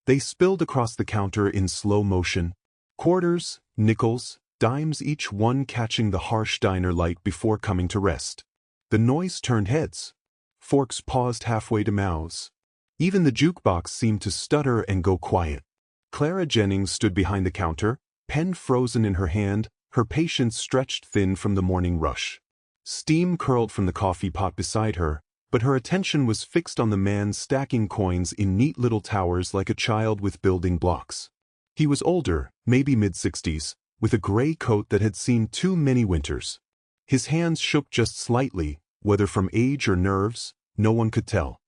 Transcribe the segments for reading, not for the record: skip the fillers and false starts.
They spilled across the counter in slow motion. Quarters, nickels, dimes, each one catching the harsh diner light before coming to rest. The noise turned heads. Forks paused halfway to mouths. Even the jukebox seemed to stutter and go quiet. Clara Jennings stood behind the counter, pen frozen in her hand, her patience stretched thin from the morning rush. Steam curled from the coffee pot beside her, but her attention was fixed on the man stacking coins in neat little towers like a child with building blocks. He was older, maybe mid-60s, with a gray coat that had seen too many winters. His hands shook just slightly, whether from age or nerves, no one could tell.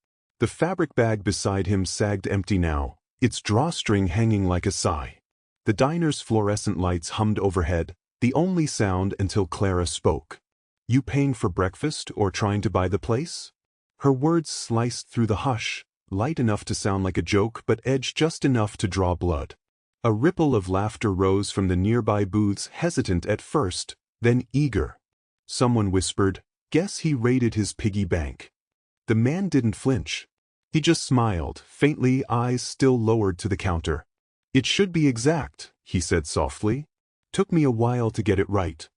The fabric bag beside him sagged empty now, its drawstring hanging like a sigh. The diner's fluorescent lights hummed overhead, the only sound until Clara spoke. "You paying for breakfast or trying to buy the place?" Her words sliced through the hush, light enough to sound like a joke but edged just enough to draw blood. A ripple of laughter rose from the nearby booths, hesitant at first, then eager. Someone whispered, "Guess he raided his piggy bank." The man didn't flinch. He just smiled, faintly, eyes still lowered to the counter. "It should be exact," he said softly. "Took me a while to get it right."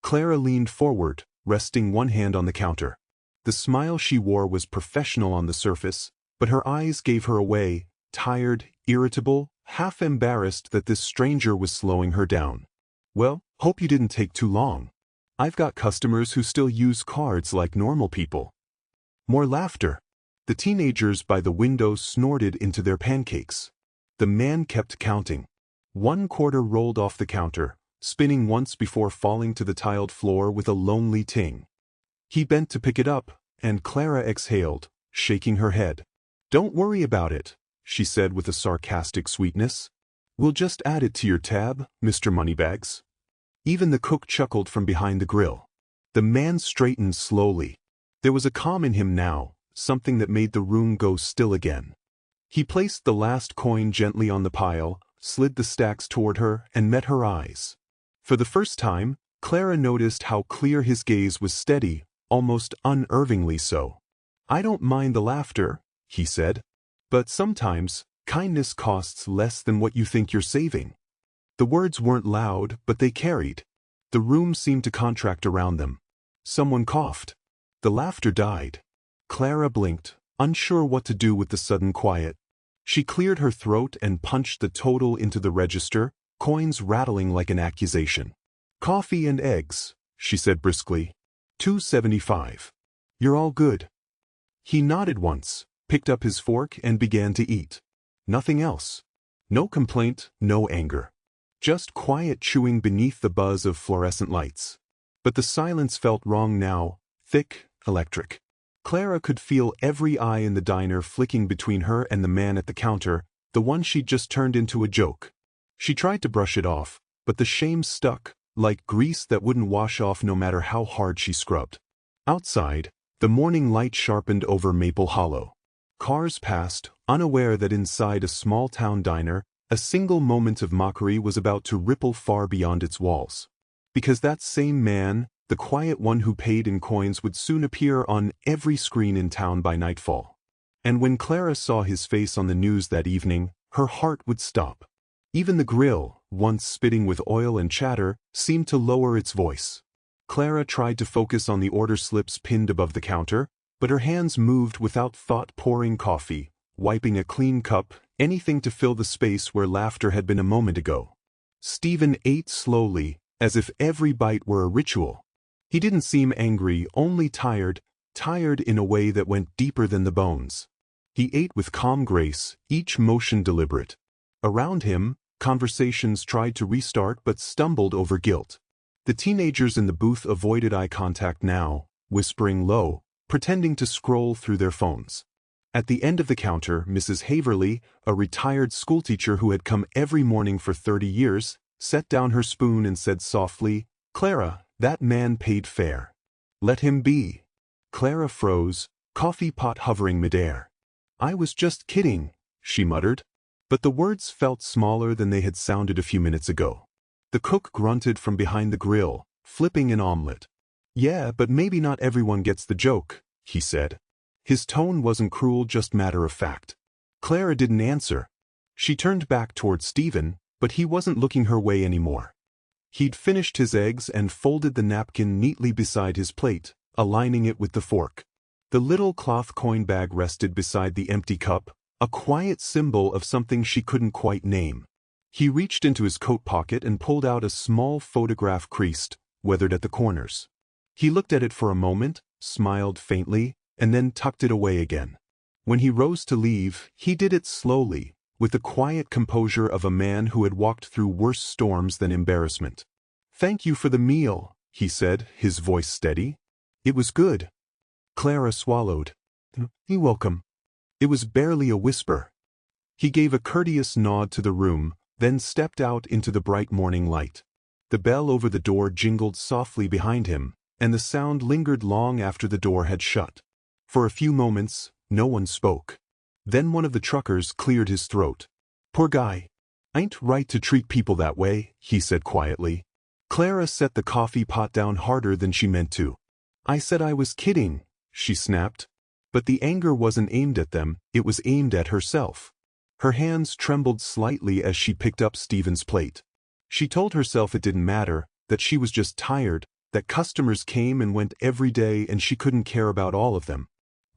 Clara leaned forward, resting one hand on the counter. The smile she wore was professional on the surface, but her eyes gave her away, tired, irritable, half embarrassed that this stranger was slowing her down. "Well, hope you didn't take too long. I've got customers who still use cards like normal people." More laughter. The teenagers by the window snorted into their pancakes. The man kept counting. 1 quarter rolled off the counter, spinning once before falling to the tiled floor with a lonely ting. He bent to pick it up, and Clara exhaled, shaking her head. "Don't worry about it," she said with a sarcastic sweetness. "We'll just add it to your tab, Mr. Moneybags." Even the cook chuckled from behind the grill. The man straightened slowly. There was a calm in him now, something that made the room go still again. He placed the last coin gently on the pile, slid the stacks toward her, and met her eyes. For the first time, Clara noticed how clear his gaze was, steady, almost unnervingly so. "I don't mind the laughter," he said. "But sometimes, kindness costs less than what you think you're saving." The words weren't loud, but they carried. The room seemed to contract around them. Someone coughed. The laughter died. Clara blinked, unsure what to do with the sudden quiet. She cleared her throat and punched the total into the register, coins rattling like an accusation. "Coffee and eggs," she said briskly. $2.75. "You're all good." He nodded once, picked up his fork and began to eat. Nothing else. No complaint, no anger. Just quiet chewing beneath the buzz of fluorescent lights. But the silence felt wrong now, thick, electric. Clara could feel every eye in the diner flicking between her and the man at the counter, the one she'd just turned into a joke. She tried to brush it off, but the shame stuck, like grease that wouldn't wash off no matter how hard she scrubbed. Outside, the morning light sharpened over Maple Hollow. Cars passed, unaware that inside a small-town diner, a single moment of mockery was about to ripple far beyond its walls. Because that same man, the quiet one who paid in coins, would soon appear on every screen in town by nightfall. And when Clara saw his face on the news that evening, her heart would stop. Even the grill, once spitting with oil and chatter, seemed to lower its voice. Clara tried to focus on the order slips pinned above the counter, but her hands moved without thought, pouring coffee, wiping a clean cup, anything to fill the space where laughter had been a moment ago. Stephen ate slowly, as if every bite were a ritual. He didn't seem angry, only tired in a way that went deeper than the bones. He ate with calm grace, each motion deliberate. Around him, conversations tried to restart but stumbled over guilt. The teenagers in the booth avoided eye contact now, whispering low, pretending to scroll through their phones. At the end of the counter, Mrs. Haverly, a retired schoolteacher who had come every morning for 30 years, set down her spoon and said softly, "Clara, that man paid fair. Let him be." Clara froze, coffee pot hovering midair. "I was just kidding," she muttered. But the words felt smaller than they had sounded a few minutes ago. The cook grunted from behind the grill, flipping an omelet. "Yeah, but maybe not everyone gets the joke," he said. His tone wasn't cruel, just matter of fact. Clara didn't answer. She turned back toward Stephen, but he wasn't looking her way anymore. He'd finished his eggs and folded the napkin neatly beside his plate, aligning it with the fork. The little cloth coin bag rested beside the empty cup, a quiet symbol of something she couldn't quite name. He reached into his coat pocket and pulled out a small photograph creased, weathered at the corners. He looked at it for a moment, smiled faintly, and then tucked it away again. When he rose to leave, he did it slowly, with the quiet composure of a man who had walked through worse storms than embarrassment. "Thank you for the meal," he said, his voice steady. "It was good." Clara swallowed. "You're welcome." It was barely a whisper. He gave a courteous nod to the room, then stepped out into the bright morning light. The bell over the door jingled softly behind him, and the sound lingered long after the door had shut. For a few moments, no one spoke. Then one of the truckers cleared his throat. "Poor guy. Ain't right to treat people that way," he said quietly. Clara set the coffee pot down harder than she meant to. "I said I was kidding," she snapped. But the anger wasn't aimed at them, it was aimed at herself. Her hands trembled slightly as she picked up Stephen's plate. She told herself it didn't matter, that she was just tired, that customers came and went every day and she couldn't care about all of them.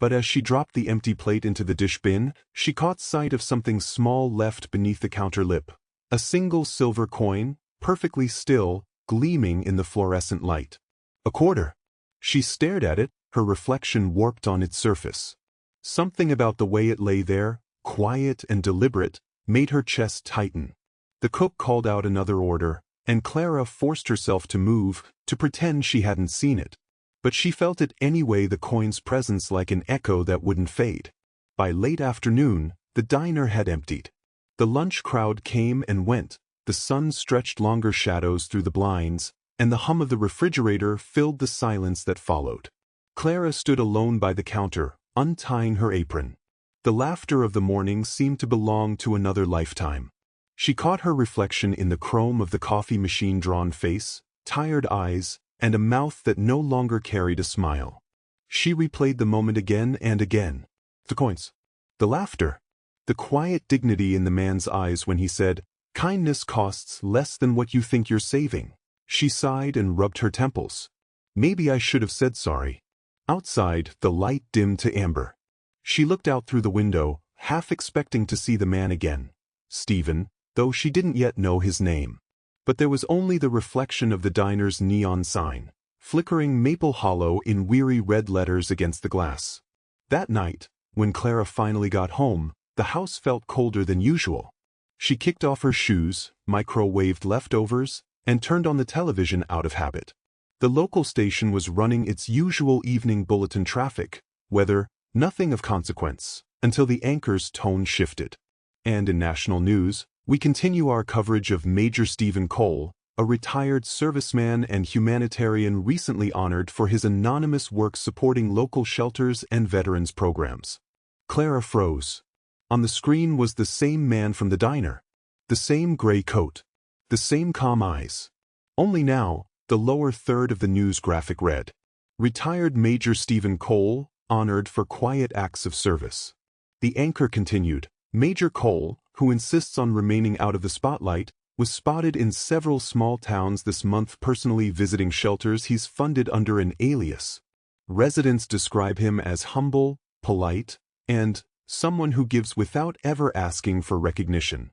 But as she dropped the empty plate into the dish bin, she caught sight of something small left beneath the counter lip. A single silver coin, perfectly still, gleaming in the fluorescent light. A quarter. She stared at it, her reflection warped on its surface. Something about the way it lay there, quiet and deliberate, made her chest tighten. The cook called out another order, and Clara forced herself to move, to pretend she hadn't seen it. But she felt it anyway, the coin's presence like an echo that wouldn't fade. By late afternoon, the diner had emptied. The lunch crowd came and went, the sun stretched longer shadows through the blinds, and the hum of the refrigerator filled the silence that followed. Clara stood alone by the counter, untying her apron. The laughter of the morning seemed to belong to another lifetime. She caught her reflection in the chrome of the coffee machine, drawn face, tired eyes, and a mouth that no longer carried a smile. She replayed the moment again and again. The coins. The laughter. The quiet dignity in the man's eyes when he said, "Kindness costs less than what you think you're saving." She sighed and rubbed her temples. Maybe I should have said sorry. Outside, the light dimmed to amber. She looked out through the window, half expecting to see the man again. Stephen, though she didn't yet know his name. But there was only the reflection of the diner's neon sign, flickering Maple Hollow in weary red letters against the glass. That night, when Clara finally got home, the house felt colder than usual. She kicked off her shoes, microwaved leftovers, and turned on the television out of habit. The local station was running its usual evening bulletin: traffic, weather, nothing of consequence, until the anchor's tone shifted. And in national news, we continue our coverage of Major Stephen Cole, a retired serviceman and humanitarian recently honored for his anonymous work supporting local shelters and veterans programs. Clara froze. On the screen was the same man from the diner. The same gray coat. The same calm eyes. Only now, the lower third of the news graphic read, "Retired Major Stephen Cole, honored for quiet acts of service." The anchor continued, "Major Cole, who insists on remaining out of the spotlight, was spotted in several small towns this month personally visiting shelters he's funded under an alias. Residents describe him as humble, polite, and someone who gives without ever asking for recognition."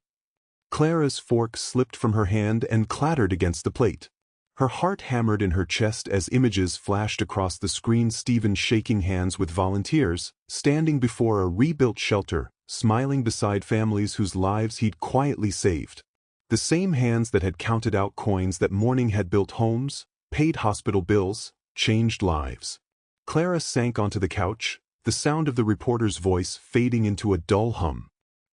Clara's fork slipped from her hand and clattered against the plate. Her heart hammered in her chest as images flashed across the screen: Stephen shaking hands with volunteers, standing before a rebuilt shelter, smiling beside families whose lives he'd quietly saved. The same hands that had counted out coins that morning had built homes, paid hospital bills, changed lives. Clara sank onto the couch, the sound of the reporter's voice fading into a dull hum.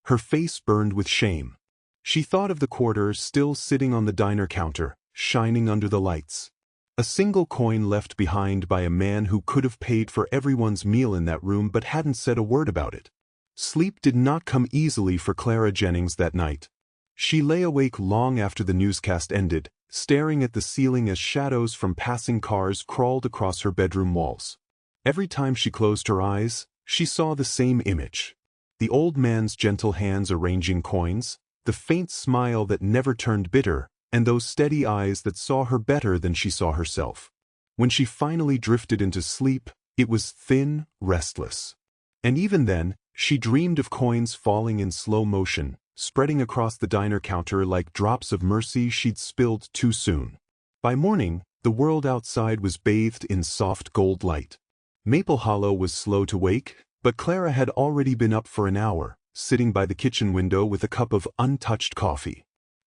Her face burned with shame. She thought of the quarter still sitting on the diner counter, shining under the lights. A single coin left behind by a man who could have paid for everyone's meal in that room but hadn't said a word about it. Sleep did not come easily for Clara Jennings that night. She lay awake long after the newscast ended, staring at the ceiling as shadows from passing cars crawled across her bedroom walls. Every time she closed her eyes, she saw the same image. The old man's gentle hands arranging coins, the faint smile that never turned bitter, and those steady eyes that saw her better than she saw herself. When she finally drifted into sleep, it was thin, restless. And even then, she dreamed of coins falling in slow motion, spreading across the diner counter like drops of mercy she'd spilled too soon. By morning, the world outside was bathed in soft gold light. Maple Hollow was slow to wake, but Clara had already been up for an hour, sitting by the kitchen window with a cup of untouched coffee.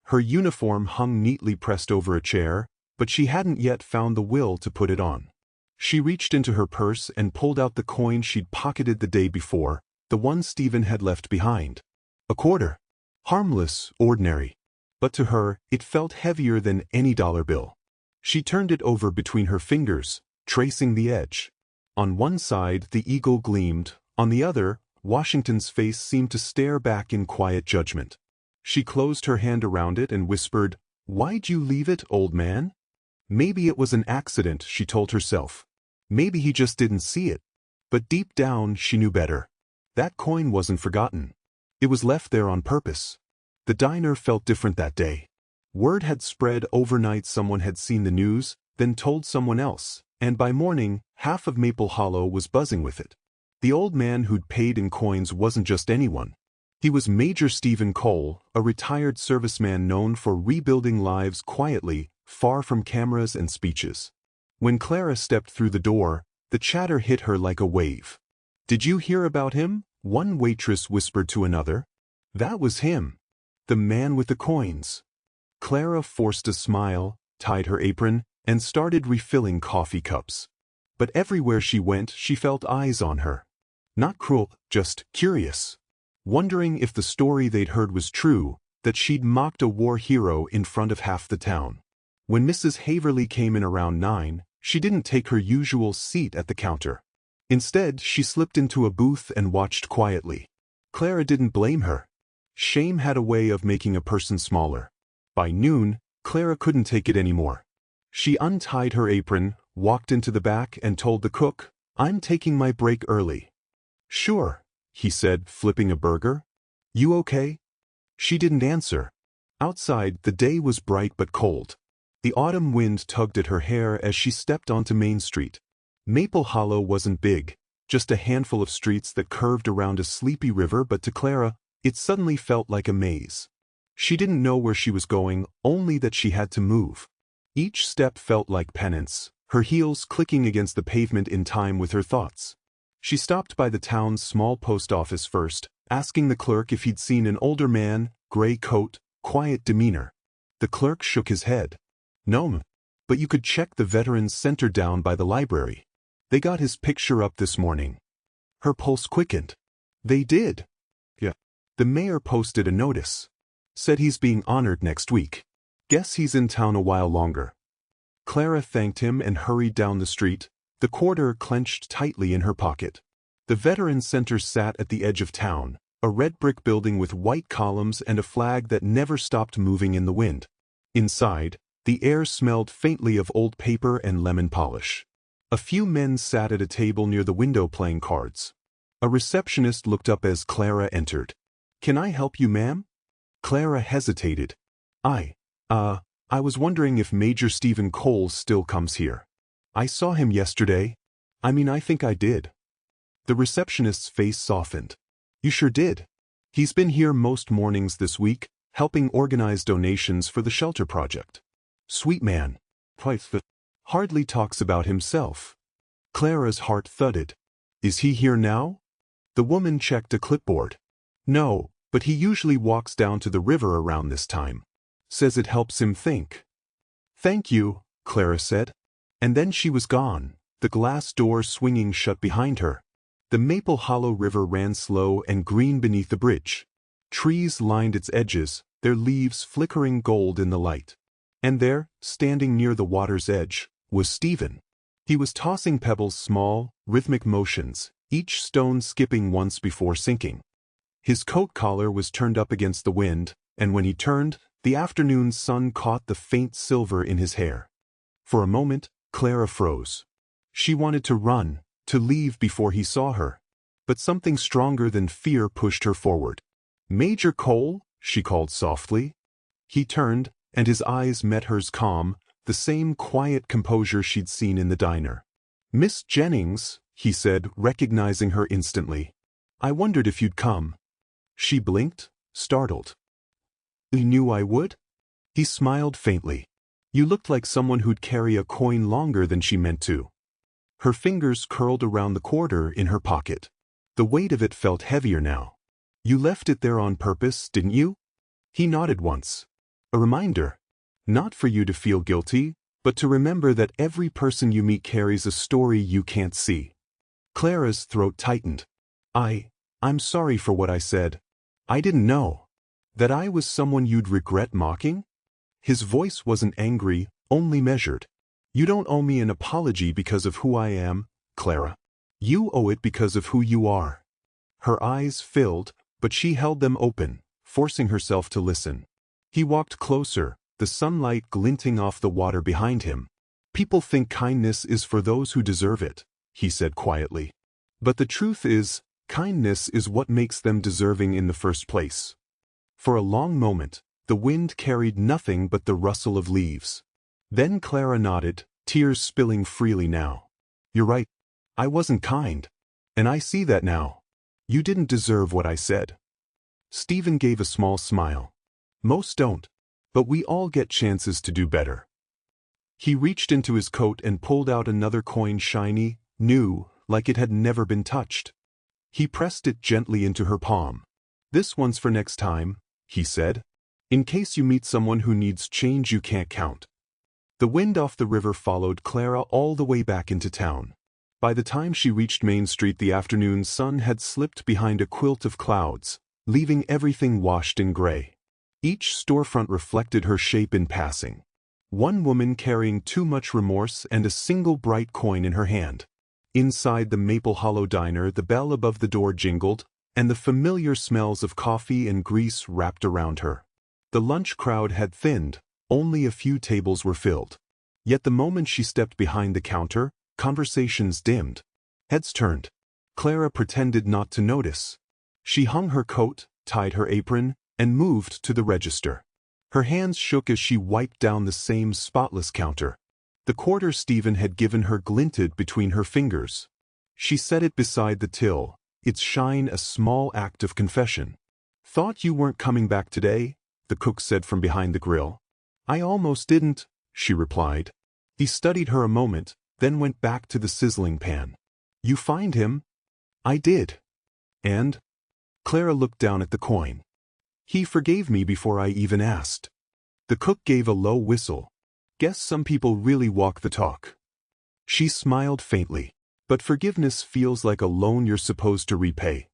Her uniform hung neatly pressed over a chair, but she hadn't yet found the will to put it on. She reached into her purse and pulled out the coin she'd pocketed the day before, the one Stephen had left behind. A quarter. Harmless, ordinary. But to her, it felt heavier than any dollar bill. She turned it over between her fingers, tracing the edge. On one side, the eagle gleamed, on the other, Washington's face seemed to stare back in quiet judgment. She closed her hand around it and whispered, "Why'd you leave it, old man?" Maybe it was an accident, she told herself. Maybe he just didn't see it. But deep down, she knew better. That coin wasn't forgotten. It was left there on purpose. The diner felt different that day. Word had spread overnight, someone had seen the news, then told someone else, and by morning, half of Maple Hollow was buzzing with it. The old man who'd paid in coins wasn't just anyone. He was Major Stephen Cole, a retired serviceman known for rebuilding lives quietly, far from cameras and speeches. When Clara stepped through the door, the chatter hit her like a wave. "Did you hear about him?" one waitress whispered to another. That was him. The man with the coins. Clara forced a smile, tied her apron, and started refilling coffee cups. But everywhere she went, she felt eyes on her. Not cruel, just curious. Wondering if the story they'd heard was true, that she'd mocked a war hero in front of half the town. When Mrs. Haverly came in around 9, she didn't take her usual seat at the counter. Instead, she slipped into a booth and watched quietly. Clara didn't blame her. Shame had a way of making a person smaller. By noon, Clara couldn't take it anymore. She untied her apron, walked into the back and told the cook, "I'm taking my break early." "Sure," he said, flipping a burger. "You okay?" She didn't answer. Outside, the day was bright but cold. The autumn wind tugged at her hair as she stepped onto Main Street. Maple Hollow wasn't big, just a handful of streets that curved around a sleepy river, but to Clara, it suddenly felt like a maze. She didn't know where she was going, only that she had to move. Each step felt like penance, her heels clicking against the pavement in time with her thoughts. She stopped by the town's small post office first, asking the clerk if he'd seen an older man, gray coat, quiet demeanor. The clerk shook his head. "No, but you could check the Veterans Center down by the library. They got his picture up this morning." Her pulse quickened. "They did?" "Yeah. The mayor posted a notice. Said he's being honored next week. Guess he's in town a while longer." Clara thanked him and hurried down the street, the quarter clenched tightly in her pocket. The Veterans Center sat at the edge of town, a red brick building with white columns and a flag that never stopped moving in the wind. Inside, the air smelled faintly of old paper and lemon polish. A few men sat at a table near the window playing cards. A receptionist looked up as Clara entered. "Can I help you, ma'am?" Clara hesitated. I was wondering if Major Stephen Cole still comes here. I saw him yesterday. I think I did." The receptionist's face softened. "You sure did. He's been here most mornings this week, helping organize donations for the shelter project. Sweet man. Hardly talks about himself." Clara's heart thudded. "Is he here now?" The woman checked a clipboard. "No, but he usually walks down to the river around this time. Says it helps him think." "Thank you," Clara said. And then she was gone, the glass door swinging shut behind her. The Maple Hollow River ran slow and green beneath the bridge. Trees lined its edges, their leaves flickering gold in the light. And there, standing near the water's edge, was Stephen. He was tossing pebbles, small, rhythmic motions, each stone skipping once before sinking. His coat collar was turned up against the wind, and when he turned, the afternoon sun caught the faint silver in his hair. For a moment, Clara froze. She wanted to run, to leave before he saw her. but something stronger than fear pushed her forward. "Major Cole?" she called softly. He turned, and his eyes met hers calm, the same quiet composure she'd seen in the diner. "Miss Jennings," he said, recognizing her instantly. "I wondered if you'd come." She blinked, startled. "You knew I would?" He smiled faintly. "You looked like someone who'd carry a coin longer than she meant to." Her fingers curled around the quarter in her pocket. The weight of it felt heavier now. "You left it there on purpose, didn't you?" He nodded once. "A reminder. Not for you to feel guilty, but to remember that every person you meet carries a story you can't see." Clara's throat tightened. I'm sorry for what I said. I didn't know. That I was someone you'd regret mocking?" His voice wasn't angry, only measured. "You don't owe me an apology because of who I am, Clara. You owe it because of who you are." Her eyes filled, but she held them open, forcing herself to listen. He walked closer, the sunlight glinting off the water behind him. "People think kindness is for those who deserve it," he said quietly. "But the truth is, kindness is what makes them deserving in the first place." For a long moment, the wind carried nothing but the rustle of leaves. Then Clara nodded, tears spilling freely now. "You're right. I wasn't kind. And I see that now. You didn't deserve what I said." Stephen gave a small smile. "Most don't. But we all get chances to do better." He reached into his coat and pulled out another coin, shiny, new, like it had never been touched. He pressed it gently into her palm. "This one's for next time," he said. "In case you meet someone who needs change you can't count." The wind off the river followed Clara all the way back into town. By the time she reached Main Street, the afternoon sun had slipped behind a quilt of clouds, leaving everything washed in gray. Each storefront reflected her shape in passing. One woman carrying too much remorse and a single bright coin in her hand. Inside the Maple Hollow diner, the bell above the door jingled, and the familiar smells of coffee and grease wrapped around her. The lunch crowd had thinned, only a few tables were filled. Yet the moment she stepped behind the counter, conversations dimmed. Heads turned. Clara pretended not to notice. She hung her coat, tied her apron, and moved to the register. Her hands shook as she wiped down the same spotless counter. The quarter Stephen had given her glinted between her fingers. She set it beside the till, its shine a small act of confession. "Thought you weren't coming back today," the cook said from behind the grill. "I almost didn't," she replied. He studied her a moment, then went back to the sizzling pan. "You find him?" "I did." "And?" Clara looked down at the coin. "He forgave me before I even asked." The cook gave a low whistle. "Guess some people really walk the talk." She smiled faintly. "But forgiveness feels like a loan you're supposed to repay."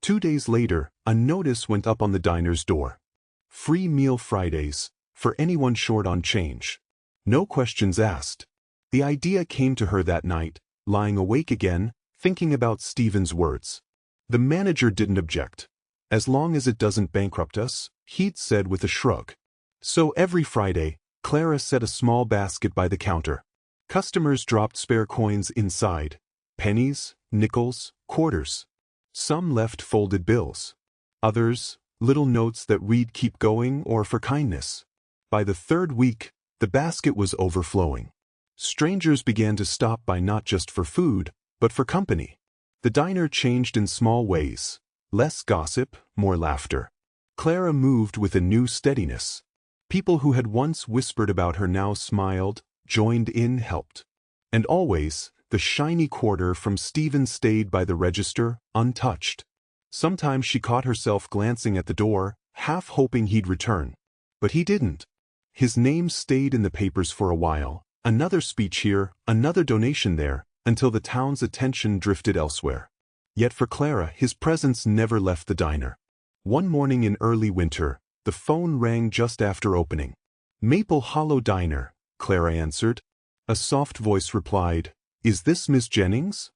2 days later, a notice went up on the diner's door. "Free meal Fridays, for anyone short on change. No questions asked." The idea came to her that night, lying awake again, thinking about Stephen's words. The manager didn't object. "As long as it doesn't bankrupt us," he'd said with a shrug. So every Friday, Clara set a small basket by the counter. Customers dropped spare coins inside. Pennies, nickels, quarters. Some left folded bills. Others, little notes that read "keep going" or "for kindness." By the third week, the basket was overflowing. Strangers began to stop by not just for food, but for company. The diner changed in small ways. Less gossip, more laughter. Clara moved with a new steadiness. People who had once whispered about her now smiled, joined in, helped. And always, the shiny quarter from Stephen stayed by the register, untouched. Sometimes she caught herself glancing at the door, half hoping he'd return. But he didn't. His name stayed in the papers for a while, another speech here, another donation there, until the town's attention drifted elsewhere. Yet for Clara, his presence never left the diner. One morning in early winter, the phone rang just after opening. "Maple Hollow Diner," Clara answered. A soft voice replied, "Is this Miss Jennings?"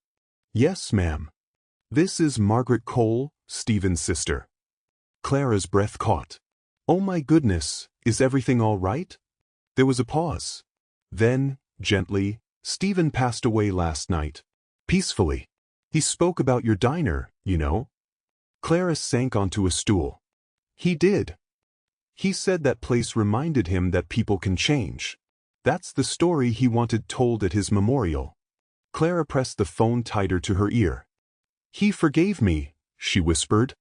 "Yes, ma'am." "This is Margaret Cole, Stephen's sister." Clara's breath caught. "Oh my goodness, is everything all right?" There was a pause. Then, gently, "Stephen passed away last night. Peacefully." He spoke about your diner, you know. Clara sank onto a stool. He did. He said that place reminded him that people can change. That's the story he wanted told at his memorial. Clara pressed the phone tighter to her ear. He forgave me, she whispered.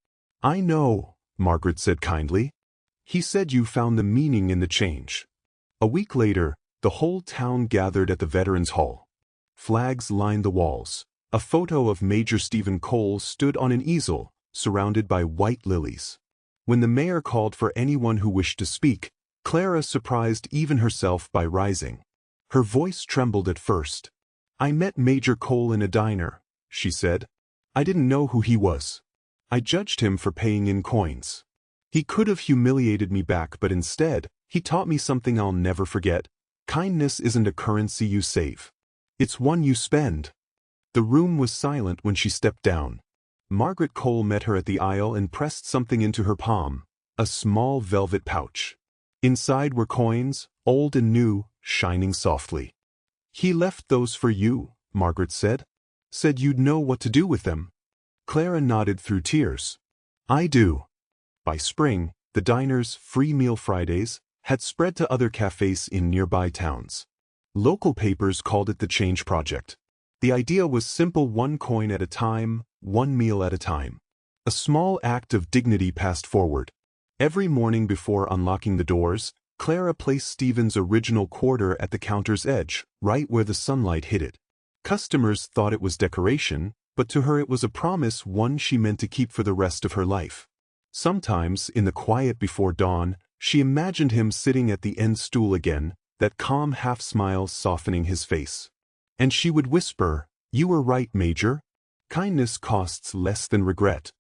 I know, Margaret said kindly. He said you found the meaning in the change. A week later, the whole town gathered at the Veterans Hall. Flags lined the walls. A photo of Major Stephen Cole stood on an easel, surrounded by white lilies. When the mayor called for anyone who wished to speak, Clara surprised even herself by rising. Her voice trembled at first. I met Major Cole in a diner, she said. I didn't know who he was. I judged him for paying in coins. He could have humiliated me back, but instead, he taught me something I'll never forget. Kindness isn't a currency you save. It's one you spend. The room was silent when she stepped down. Margaret Cole met her at the aisle and pressed something into her palm, a small velvet pouch. Inside were coins, old and new, shining softly. He left those for you, Margaret said. Said you'd know what to do with them. Clara nodded through tears. I do. By spring, the diner's free meal Fridays had spread to other cafes in nearby towns. Local papers called it the Change Project. The idea was simple: 1 coin at a time, 1 meal at a time. A small act of dignity passed forward. Every morning before unlocking the doors, Clara placed Stephen's original quarter at the counter's edge, right where the sunlight hit it. Customers thought it was decoration, but to her it was a promise, one she meant to keep for the rest of her life. Sometimes, in the quiet before dawn, she imagined him sitting at the end stool again, that calm half-smile softening his face. And she would whisper, "You were right, Major. Kindness costs less than regret."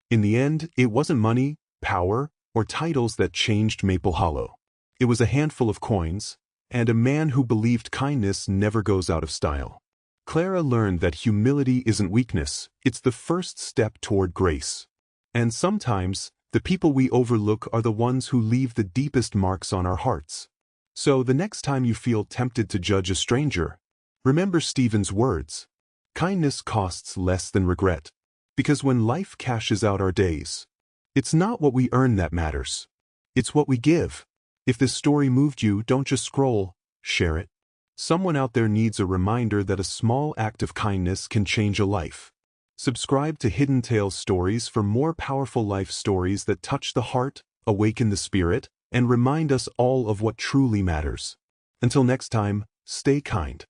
In the end, it wasn't money, power, or titles that changed Maple Hollow. It was a handful of coins, and a man who believed kindness never goes out of style. Clara learned that humility isn't weakness, it's the first step toward grace. And sometimes, the people we overlook are the ones who leave the deepest marks on our hearts. So the next time you feel tempted to judge a stranger, remember Stephen's words. Kindness costs less than regret. Because when life cashes out our days, it's not what we earn that matters. It's what we give. If this story moved you, don't just scroll, share it. Someone out there needs a reminder that a small act of kindness can change a life. Subscribe to Hidden Tales Stories for more powerful life stories that touch the heart, awaken the spirit, and remind us all of what truly matters. Until next time, stay kind.